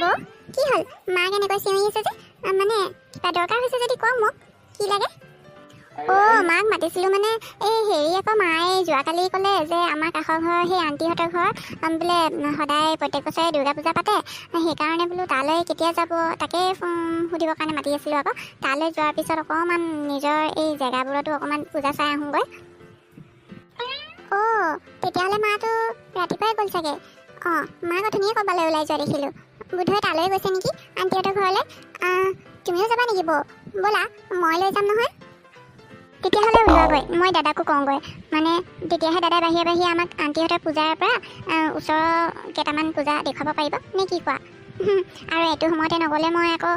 বৌ কি হ'ল মাক এনেকৈ চিঞৰি আছে যে মানে কিবা দৰকাৰ হৈছে যদি কওক মোক কি লাগে মাক মাতিছিলোঁ মানে এই হেৰি আকৌ মায়ে যোৱাকালি ক'লে যে আমাৰ কাষৰ ঘৰৰ সেই আণ্টিহঁতৰ ঘৰ বোলে সদায় প্ৰত্যেক বছৰে দুৰ্গা পূজা পাতে সেইকাৰণে বোলো তালৈ কেতিয়া যাব তাকে সুধিবৰ কাৰণে মাতি আছিলোঁ আকৌ তালৈ যোৱাৰ পিছত অকণমান নিজৰ এই জেগাবোৰতো অকণমান পূজা চাই আহোঁগৈ তেতিয়াহ'লে মাটো ৰাতিপুৱাই গ'ল চাগে মাক অথনিয়ে ক'ৰবালৈ ওলাই যোৱা দেখিলোঁ বোধহয় তালৈ গৈছে নেকি আণ্টিহঁতৰ ঘৰলৈ তুমিও যাবা নেকি বৌ ব'লা মই লৈ যাম নহয় তেতিয়াহ'লে ওলোৱাগৈ মই দাদাকো কওঁগৈ মানে তেতিয়াহে দাদাই বাহিৰে বাহিৰে আমাক আণ্টিহঁতৰ পূজাৰ পৰা ওচৰৰ কেইটামান পূজা দেখুৱাব পাৰিব নে কি কোৱা আৰু এইটো সময়তে নগ'লে মই আকৌ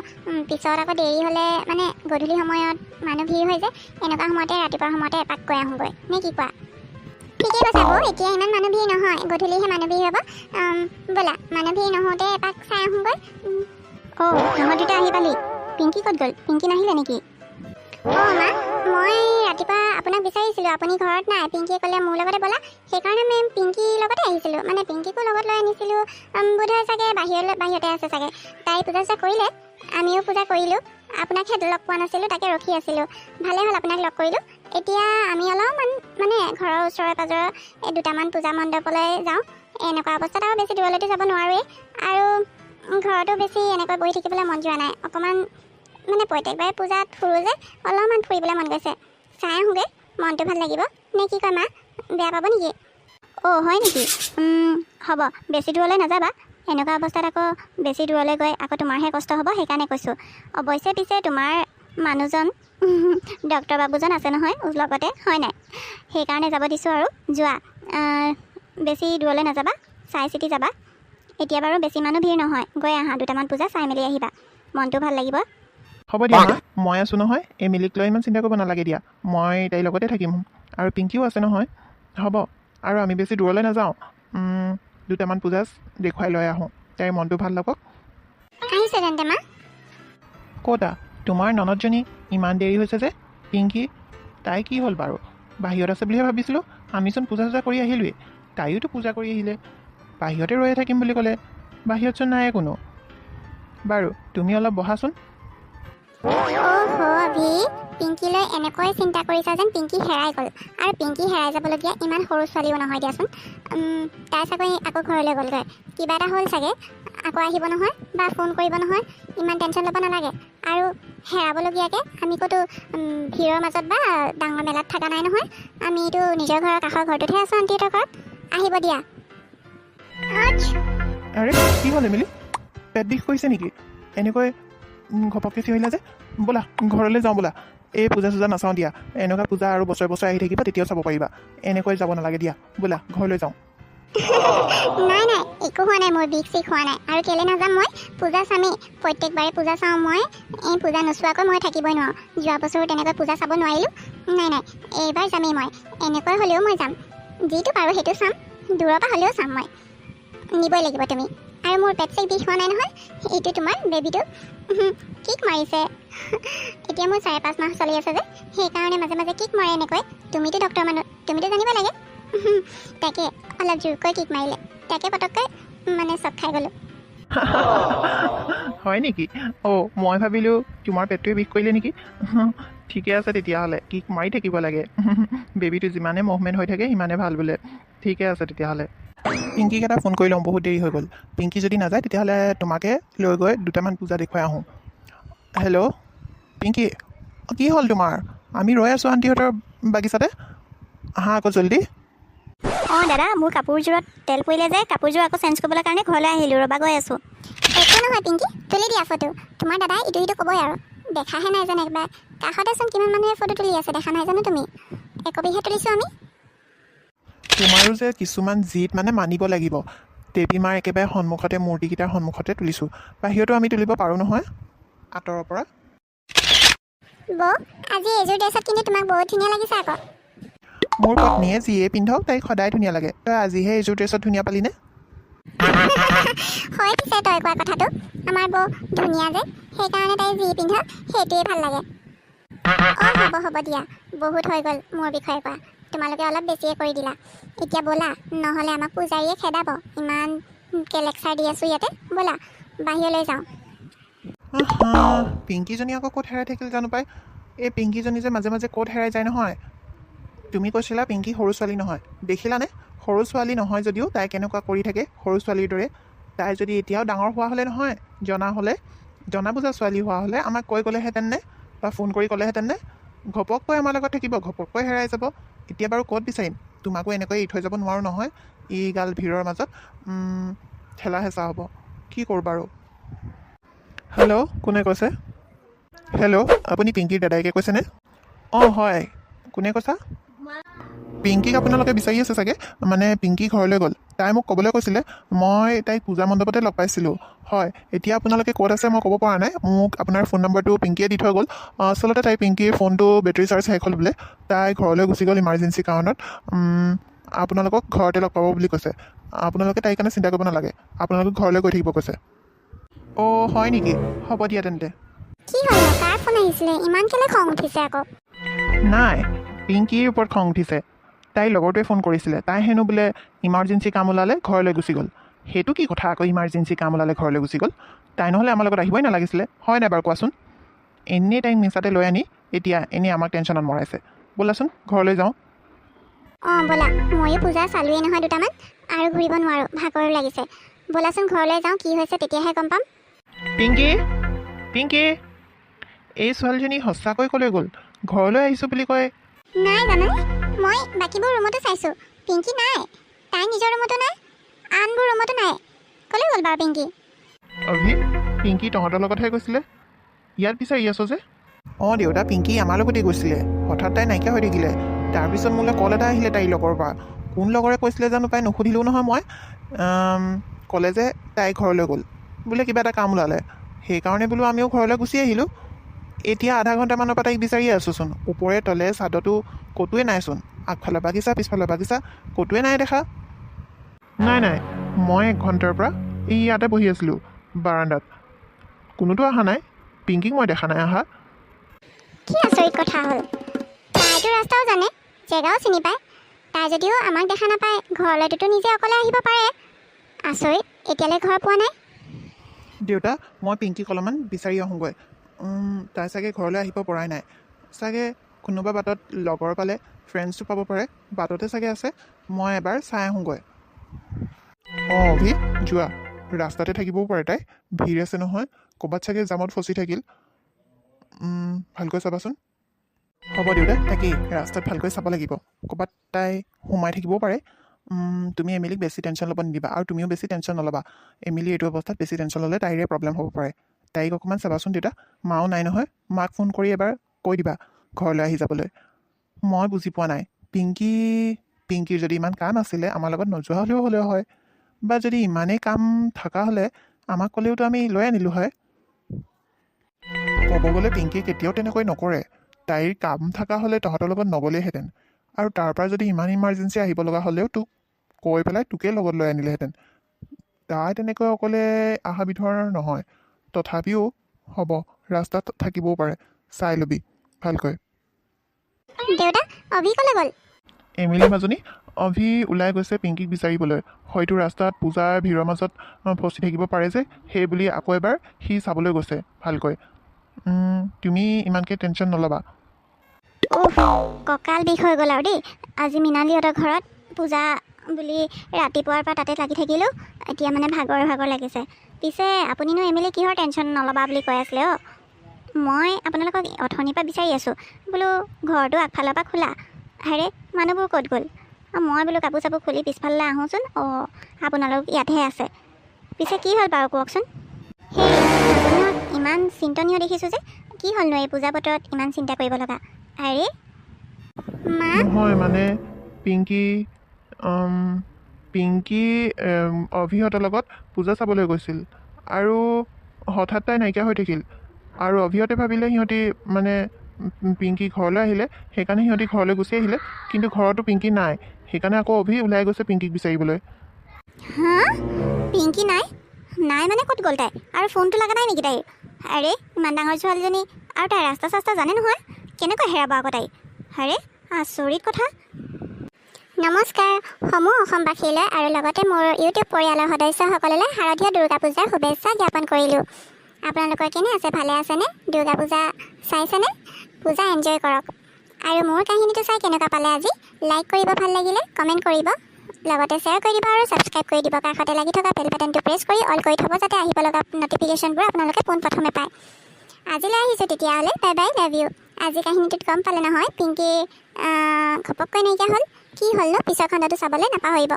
পিছত আকৌ দেৰি হ'লে মানে গধূলি সময়ত মানুহ ভিৰ হৈ যায় এনেকুৱা সময়তে ৰাতিপুৱাৰ সময়তে এপাক গৈ আহোঁগৈ নে কি কোৱা ঠিকেই কৈছা বৌ এতিয়া ইমান মানুহ ভিৰ নহয় গধূলিহে মানুহ ভিৰ হ'ব ব'লা মানুহ ভিৰ নহওঁতে এপাক চাই আহোঁগৈ সিহঁত দুটা আহি পালি পিংকি ক'ত গ'ল পিংকি নাহিলে নেকি মা মই ৰাতিপুৱা আপোনাক বিচাৰিছিলোঁ আপুনি ঘৰত নাই পিংকিয়ে ক'লে মোৰ লগতে ব'লা সেইকাৰণে মই পিংকিৰ লগতে আহিছিলোঁ মানে পিংকিকো লগত লৈ আনিছিলোঁ বোধহয় চাগে বাহিৰতে আছে চাগে তাই পূজা চূজা কৰিলে আমিও পূজা কৰিলোঁ আপোনাকহে লগ পোৱা নাছিলোঁ তাকে ৰখি আছিলোঁ ভালে হ'ল আপোনাক লগ কৰিলোঁ এতিয়া আমি অলপমান মানে ঘৰৰ ওচৰে পাঁজৰে এই দুটামান পূজা মণ্ডপলৈ যাওঁ এনেকুৱা অৱস্থাত আৰু বেছি দূৰলৈতো যাব নোৱাৰোৱেই আৰু ঘৰতো বেছি এনেকৈ বহি থাকিবলৈ মন যোৱা নাই অকণমান মানে প্ৰত্যেকবাৰে পূজাত ফুৰোঁ যে অলপমান ফুৰিবলৈ মন গৈছে চাই আহোঁগৈ মনটো ভাল লাগিব নে কি কয় মা বেয়া পাব নেকি হয় নেকি হ'ব বেছি দূৰলৈ নাযাবা এনেকুৱা অৱস্থাত আকৌ বেছি দূৰলৈ গৈ আকৌ তোমাৰহে কষ্ট হ'ব সেইকাৰণে কৈছোঁ অৱশ্যে পিছে তোমাৰ মানুহজন ডক্টৰ বাবুজন আছে নহয় লগতে হয় নাই সেইকাৰণে যাব দিছোঁ আৰু যোৱা বেছি দূৰলৈ নাযাবা চাই চিতি যাবা এতিয়া বাৰু বেছি মানুহ ভিৰ নহয় গৈ আহা দুটামান পূজা চাই মেলি আহিবা মনটো ভাল লাগিব হ'ব দিয়া মা মই আছোঁ নহয় এমিলিক লৈ ইমান চিন্তা কৰিব নালাগে দিয়া মই তাইৰ লগতে থাকিম আৰু পিংকিও আছে নহয় হ'ব আৰু আমি বেছি দূৰলৈ নাযাওঁ দুটামান পূজা দেখুৱাই লৈ আহোঁ তাইৰ মনটো ভাল লাগক আহিছে তেন্তে মা ক'তা তোমাৰ ননদজনী ইমান দেৰি হৈছে যে পিংকি তাই কি হ'ল বাৰু বাহিৰত আছে বুলিহে ভাবিছিলোঁ আমিচোন পূজা চূজা কৰি আহিলোৱেই তাইয়োতো পূজা কৰি আহিলে বাহিৰতে ৰৈ থাকিম বুলি ক'লে বাহিৰতচোন নাই কোনো বাৰু তুমি অলপ বহাচোন পিংকিলৈ এনেকৈ চিন্তা কৰিছা যেন পিংকি হেৰাই গ'ল আৰু পিংকি হেৰাই যাবলগীয়া ইমান সৰু ছোৱালীও নহয় দিয়াচোন তাই চাগৈ আকৌ ঘৰলৈ গ'লগৈ কিবা এটা হ'ল চাগে আকৌ আহিব নহয় বা ফোন কৰিব নহয় ইমান টেনশ্যন ল'ব নালাগে আৰু হেৰাবলগীয়াকৈ আমি ক'তো ভিৰৰ মাজত বা ডাঙৰ মেলাত থকা নাই নহয় আমিতো নিজৰ ঘৰৰ কাষৰ ঘৰটোতহে আছোঁ আণ্টিহঁতৰ ঘৰত আহিব দিয়া আৰে কি হ'ল এমিলি পেট বিষ কৰিছে নেকি এনেকৈ ঘপককৈ চিঞৰিলা যে ব'লা ঘৰলৈ যাওঁ ব'লা এই পূজা চূজা নাচাওঁ দিয়া এনেকুৱা পূজা আৰু বছৰে বছৰে আহি থাকিবা তেতিয়াও চাব পাৰিবা এনেকৈ যাব নালাগে দিয়া ব'লা ঘৰলৈ যাওঁ নাই একো হোৱা নাই মোৰ বিষ চিষ হোৱা নাই আৰু কেলৈ নাযাম মই পূজা চামেই প্ৰত্যেকবাৰে পূজা চাওঁ মই এই পূজা নোচোৱাকৈ মই থাকিবই নোৱাৰোঁ যোৱা বছৰো তেনেকৈ পূজা চাব নোৱাৰিলোঁ নাই এইবাৰ যামেই মই এনেকৈ হ'লেও মই যাম যিটো পাৰোঁ সেইটো চাম দূৰৰ পৰা হ'লেও চাম মই নিবই লাগিব তুমি আৰু মোৰ পেট চেক বিষ হোৱা নাই নহয় এইটো তোমাৰ বেবীটো কিক মাৰিছে এতিয়া মোৰ 4-5 মাহ চলি আছে যে সেইকাৰণে মাজে মাজে কিক মাৰে এনেকৈ তুমিতো ডক্টৰ মানুহ তুমিতো জানিব লাগে তাকে অলপ জোৰকৈ কিক মাৰিলে তাকে পটককৈ মানে চক খাই গ'লোঁ হয় নেকি মই ভাবিলোঁ তোমাৰ পেটটোৱে বিষ কৰিলে নেকি ঠিকে আছে তেতিয়াহ'লে কিক মাৰি থাকিব লাগে বেবীটো যিমানে মুভমেণ্ট হৈ থাকে সিমানে ভাল বোলে ঠিকে আছে তেতিয়াহ'লে পিংকিক এটা ফোন কৰি লওঁ বহুত দেৰি হৈ গ'ল পিংকি যদি নাযায় তেতিয়াহ'লে তোমাকে লৈ গৈ দুটামান পূজা দেখুৱাই আহোঁ হেল্ল' পিংকি কি হ'ল তোমাৰ আমি ৰৈ আছোঁ আণ্টিহঁতৰ বাগিচাতে আহা আকৌ জল্দি দাদা মোৰ কাপোৰযোৰত তেল পৰিলে যে কাপোৰযোৰ আকৌ চেঞ্জ কৰিবলৈ কাৰণে ঘৰলৈ আহিলোঁ ৰ'বা গৈ আছোঁ একো নহয় পিংকি তুলি দিয়া ফটো তোমাৰ দাদাই ইটো সিটো ক'বই আৰু দেখাহে নাই জানো একবাৰ কাষতেচোন কিমান মানুহে ফটো তুলি আছে দেখা নাই জানো তুমি একবিহে তুলিছোঁ আমি তোমাৰো যে কিছুমান জিদ মানে মানিব লাগিব দেৱী মাৰ একেবাৰে সন্মুখতে মূৰ্তিকেইটাৰ সন্মুখতে তুলিছোঁ বাহিৰতো আমি তুলিব পাৰোঁ নহয় আঁতৰৰ পৰা বৌ আজি এইযোৰ ড্ৰেছত কিন্তু তোমাক বহুত ধুনীয়া লাগিছে আকৌ মোৰ পত্নীয়ে যিয়ে পিন্ধক তাইক সদায় ধুনীয়া লাগে তই আজিহে এইযোৰ ড্ৰেছত ধুনীয়া পালি নে হয় পিছে তই কোৱা কথাটো আমাৰ বৌ ধুনীয়া যে সেইকাৰণে তাই যি পিন্ধক সেইটোৱে ভাল লাগে হ'ব দিয়া বহুত হৈ গ'ল মোৰ বিষয়ে কোৱা তোমালোকে অলপ বেছিয়ে কৰি দিলা এতিয়া ব'লা নহ'লে আমাক পূজাৰীয়ে খেদাব ইমানকৈ লেকচাৰ দি আছোঁ ইয়াতে ব'লা বাহিৰলৈ যাওঁ। পিংকিজনী আকৌ ক'ত হেৰাই থাকিল জানো পাই। এই পিংকিজনী যে মাজে মাজে ক'ত হেৰাই যায় নহয়। তুমি কৈছিলা পিংকি সৰু ছোৱালী নহয়, দেখিলানে? সৰু ছোৱালী নহয় যদিও তাই কেনেকুৱা কৰি থাকে সৰু ছোৱালীৰ দৰে। তাই যদি এতিয়াও ডাঙৰ হোৱা হ'লে নহয়, জনা বুজা ছোৱালী হোৱা হ'লে আমাক কৈ গ'লেহেঁতেন নে, বা ফোন কৰি ক'লেহেঁতেন নে? ঘপককৈ আমাৰ লগত থাকিব, ঘপককৈ হেৰাই যাব। এতিয়া বাৰু ক'ত বিচাৰিম? তোমাকো এনেকৈ এৰি থৈ যাব নোৱাৰোঁ নহয়, এইগাল ভিৰৰ মাজত। ঠেলা হেঁচা হ'ব, কি কৰোঁ বাৰু? হেল্ল', কোনে কৈছে? হেল্ল', আপুনি পিংকিৰ দাদাইকে কৈছেনে? অঁ হয়, কোনে কৈছা? পিংকিক আপোনালোকে বিচাৰি আছে চাগে, মানে পিংকি ঘৰলৈ গ'ল। তাই মোক ক'বলৈ কৈছিলে, মই তাইক পূজা মণ্ডপতে লগ পাইছিলোঁ। হয়, এতিয়া আপোনালোকে ক'ত আছে মই ক'ব পৰা নাই। মোক আপোনাৰ ফোন নম্বৰটো পিংকিয়ে দি থৈ গ'ল। আচলতে পিংকিৰ ফোনটো বেটেৰী চাৰ্জ শেষ হ'ল বোলে, তাই ঘৰলৈ গুচি গ'ল ইমাৰ্জেঞ্চি কাৰণত। আপোনালোকক ঘৰতে লগ পাব বুলি কৈছে। আপোনালোকে তাইৰ কাৰণে চিন্তা কৰিব নালাগে, আপোনালোকক ঘৰলৈ গৈ থাকিব কৈছে। অ' হয় নেকি? হ'ব দিয়া তেন্তে। কি হ'ল কাৰ ফোন আহিছিলে? ইমান কেলে খং উঠিছে আকৌ? নাই, পিংকিৰ ওপৰত খং উঠিছে। তাইৰ লগৰটোৱে ফোন কৰিছিলে, তাই হেনো বোলে ইমাৰ্জেঞ্চি কাম ওলালে ঘৰলৈ গুচি গ'ল। সেইটো কি কথা আকৌ, ইমাৰ্জেঞ্চি কাম ওলালে ঘৰলৈ গুচি গ'ল? তাই নহ'লে আমাৰ লগত আহিবই নালাগিছিলে, হয় নাই বাৰু কোৱাচোন? এনেই তাইক মিছাতে লৈ আনি এতিয়া এনেই আমাক টেনশ্যনত মৰাইছে। ব'লাচোন ঘৰলৈ যাওঁ। অঁ ব'লা, ময়ো পূজা চালোৱেই নহয় দুটামান, আৰু ঘূৰিব নোৱাৰোঁ, ভাগৰো লাগিছে। ব'লাচোন ঘৰলৈ যাওঁ, কি হৈছে তেতিয়াহে গম পাম। পিংকি, এই ছোৱালীজনী সঁচাকৈ ক'লৈ গ'ল? ঘৰলৈ আহিছোঁ বুলি কয়। নাই জানানে, মই বাকীবোৰ ৰুমতো চাইছোঁ, পিংকি নাই। তাই নিজৰ ৰুমতো নাই, আনবোৰ ৰুমতো নাই। ক'লৈ গ'ল বাৰু পিংকি? পিংকি তহঁতৰ লগতহে গৈছিলে, ইয়াত বিচাৰি আছ যে? অঁ দেউতা, পিংকি আমাৰ লগতেই গৈছিলে, হঠাৎ তাই নাইকিয়া হৈ থাকিলে। তাৰপিছত মোলৈ কল এটা আহিলে তাইৰ লগৰ পৰা। কোন লগৰে কৈছিলে জানো পাই, নুসুধিলোঁ নহয় মই। ক'লে যে তাই ঘৰলৈ গ'ল বোলে, কিবা এটা কাম ওলালে। সেইকাৰণে বোলো আমিও ঘৰলৈ গুচি আহিলোঁ। এতিয়া আধা ঘণ্টামানৰ পৰা তাইক বিচাৰিয়ে আছোঁচোন, ওপৰে তলে চাদতো ক'তোৱে নাইচোন। আগফালৰ বাগিচা, পিছফালৰ বাগিচা, ক'তোৱে নাই দেখা। নাই, মই 1 ঘণ্টাৰ পৰা এই ইয়াতে বহি আছিলোঁ বাৰাণ্ডাত, কোনোতো অহা নাই। পিংকিক মই দেখা নাই অহা। কি আচৰিত কথা হ'ল, তাইতো ৰাস্তাও জানে, জেগাও চিনি পায়। তাই যদিও আমাক দেখা নাপায়, ঘৰলৈতো নিজে অকলে আহিব পাৰে। আচৰিত, এতিয়ালৈ ঘৰ পোৱা নাই। দেউতা, মই পিংকিক অলপমান বিচাৰি আহোঁগৈ। তাই চাগে ঘৰলৈ আহিব পৰাই নাই চাগে, কোনোবা বাটত লগৰ পালে, ফ্ৰেণ্ডছো পাব পাৰে, বাটতে চাগে আছে। মই এবাৰ চাই আহোঁগৈ। অঁ যোৱা, ৰাস্তাতে থাকিবও পাৰে তাই, ভিৰ আছে নহয়, ক'ৰবাত চাগে জামত ফচি থাকিল। ভালকৈ চাবাচোন। হ'ব দেউতা, তাকেই ৰাস্তাত ভালকৈ চাব লাগিব, ক'ৰবাত তাই সোমাই থাকিবও পাৰে। তুমি এমিলিক বেছি টেনশ্যন ল'ব নিদিবা, আৰু তুমিও বেছি টেনশ্যন নল'বা। এমিলি এইটো অৱস্থাত বেছি টেনশ্যন ল'লে তাইৰে প্ৰব্লেম হ'ব পাৰে। তাইক অকণমান চাবাচোন দেউতা। মাও নাই নহয়, মাক ফোন কৰি এবাৰ কৈ দিবা ঘৰলৈ আহি যাবলৈ। মই বুজি পোৱা নাই, পিংকিৰ যদি ইমান কাম আছিলে আমাৰ লগত নোযোৱা হ'লেও হয়, বা যদি ইমানেই কাম থকা হ'লে আমাক ক'লেওতো আমি লৈ আনিলোঁ হয়। ক'ব গ'লে পিংকিয়ে কেতিয়াও তেনেকৈ নকৰে। তাইৰ কাম থকা হ'লে তহঁতৰ লগত নগ'লেহেঁতেন, আৰু তাৰ পৰা যদি ইমান ইমাৰ্জেঞ্চি আহিব লগা হ'লেও তোক কৈ পেলাই তোকে লগত লৈ আনিলেহেঁতেন। তাই তেনেকৈ অকলে অহা বিধৰ নহয়। তথাপিও হ'ব, ৰাস্তাত থাকিবও পাৰে, চাই ল'বি ভালকৈ। দেউতা, অভি ক'লৈ গ'ল? এমিলি মাজনী, অভি ওলাই গৈছে পিংকিক বিচাৰিবলৈ। হয়তো ৰাস্তাত পূজাৰ ভিৰৰ মাজত ফচি থাকিব পাৰে যে, সেই বুলি আকৌ এবাৰ সি চাবলৈ গৈছে ভালকৈ। তুমি ইমানকৈ টেনশ্যন নল'বা। কঁকাল বিষ হৈ গ'ল আৰু দেই। আজি মৃণালীহঁতৰ ঘৰত পূজা বুলি ৰাতিপুৱাৰ পৰা তাতে লাগি থাকিলোঁ, এতিয়া মানে ভাগৰ লাগিছে। পিছে আপুনিনো এমিলি কিহৰ টেনশ্যন নল'বা বুলি কৈ আছিলে অ'? মই আপোনালোকক অথনিৰ পৰা বিচাৰি আছোঁ, বোলো ঘৰটো আগফালৰ পৰা খোলা, আৰে মানুহবোৰ ক'ত গ'ল? মই বোলো কাপোৰ চাপোৰ খুলি পিছফাললৈ আহোঁচোন, আপোনালোক ইয়াতহে আছে। পিছে কি হ'ল বাৰু কওকচোন? সেই মানুহজনক ইমান চিন্তনীয় দেখিছোঁ যে, কি হ'লনো এই পূজা বতৰত ইমান চিন্তা কৰিব লগা? আৰে নহয় মানে পিংকি অভিহঁতৰ লগত পূজা চাবলৈ গৈছিল, আৰু হঠাৎ তাই নাইকিয়া হৈ থাকিল। আৰু অভিহঁতে ভাবিলে সিহঁতি মানে পিংকি ঘৰলৈ আহিলে, সেইকাৰণে সিহঁতি ঘৰলৈ গুচি আহিলে, কিন্তু ঘৰতো পিংকি নাই। সেইকাৰণে আকৌ অভি ওলাই গৈছে পিংকিক বিচাৰিবলৈ। হা, পিংকি নাই মানে ক'ত গ'ল তাই? আৰু ফোনটো লগা নাই নেকি তাইৰ? আৰে ইমান ডাঙৰ ছোৱালীজনী, আৰু তাই ৰাস্তা চাস্তা জানে নহয়, কেনেকৈ হেৰাব আকৌ তাই? আৰে আচৰিত কথা। নমস্কাৰ সমূহ অসমবাসীলৈ আৰু লগতে মোৰ ইউটিউব পৰিয়ালৰ সদস্যসকললৈ শাৰদীয় দুৰ্গা পূজাৰ শুভেচ্ছা জ্ঞাপন কৰিলোঁ। আপোনালোকৰ কেনে আছে, ভালে আছেনে? দুৰ্গা পূজা চাইছেনে? পূজা এনজয় কৰক। আৰু মোৰ কাহিনীটো চাই কেনেকুৱা পালে আজি লাইক কৰিব, ভাল লাগিলে কমেণ্ট কৰিব, লগতে শ্বেয়াৰ কৰি দিব আৰু ছাবস্ক্ৰাইব কৰি দিব। কাষতে লাগি থকা বেল বাটনটো প্ৰেছ কৰি অল কৰি থ'ব, যাতে আহিব লগা নটিফিকেশ্যনবোৰ আপোনালোকে পোনপ্ৰথমে পায়। আজিলৈ আহিছোঁ তেতিয়াহ'লে, বাই বাই, লাভ ইউ। আজি কাহিনীটোত গম পালে নহয়, পিংকি ঘপককৈ নাইকিয়া হ'ল। কি হ'লনো পিছৰ খণ্ডটো চাবলৈ নাপাহৰিব।